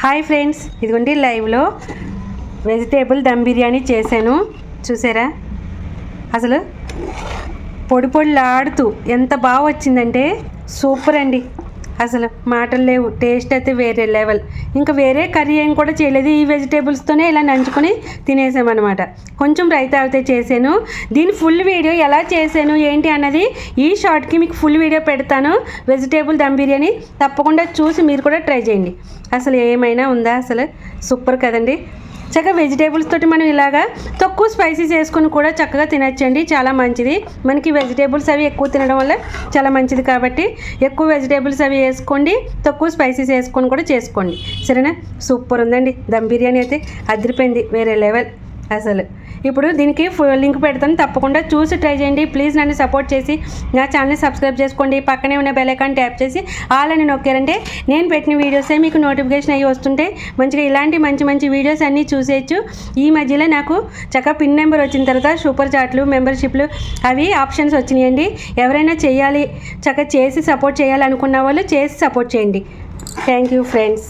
Hi friends, ఇదిగోండి లైవ్లో vegetable dum biryani చేశాను. చూసారా? అసలు పొడి పొడిలాడుతూ ఎంత బాగా వచ్చిందంటే సూపర్ అండి. అసలు మాటలు లేవు. టేస్ట్ అయితే వేరే లెవెల్. ఇంకా వేరే కర్రీ ఏం కూడా చేయలేదు. ఈ వెజిటేబుల్స్తోనే ఇలా నంచుకొని తినేసామన్నమాట. కొంచెం రైతా అయితే చేశాను. దీని ఫుల్ వీడియో ఎలా చేశాను ఏంటి అన్నది ఈ షార్ట్కి మీకు ఫుల్ వీడియో పెడతాను. వెజిటేబుల్ దమ్ బిర్యానీ తప్పకుండా చూసి మీరు కూడా ట్రై చేయండి. అసలు ఏమైనా ఉందా? అసలు సూపర్ కదండి. చక్కగా వెజిటేబుల్స్ తోటి మనం ఇలాగా తక్కువ స్పైసీస్ వేసుకొని కూడా చక్కగా తినచ్చండి. చాలా మంచిది. మనకి వెజిటేబుల్స్ అవి ఎక్కువ తినడం వల్ల చాలా మంచిది కాబట్టి ఎక్కువ వెజిటేబుల్స్ అవి వేసుకోండి, తక్కువ స్పైసీస్ వేసుకొని కూడా చేసుకోండి. సరేనా? సూపర్ ఉందండి. దమ్ బిర్యానీ అయితే అదిరిపోయింది, వేరే లెవెల్ అసలు. ఇప్పుడు దీనికి లింక్ పెడతాను, తప్పకుండా చూసి ట్రై చేయండి. ప్లీజ్ నన్ను సపోర్ట్ చేసి నా ఛానల్ని సబ్స్క్రైబ్ చేసుకోండి. పక్కనే ఉన్న బెల్ ఐకాన్ ట్యాప్ చేసి ఆల్ అని నొక్కారంటే నేను పెట్టిన వీడియోసే మీకు నోటిఫికేషన్ అయ్యి వస్తుంటే మంచిగా ఇలాంటి మంచి మంచి వీడియోస్ అన్నీ చూసేయచ్చు. ఈ మధ్యలో నాకు చక్కగా పిన్ నెంబర్ వచ్చిన తర్వాత సూపర్ చాట్లు, మెంబర్షిప్లు అవి ఆప్షన్స్ వచ్చినాయండి. ఎవరైనా చేయాలి, చక్కగా చేసి సపోర్ట్ చేయాలనుకున్న వాళ్ళు చేసి సపోర్ట్ చేయండి. Thank you friends.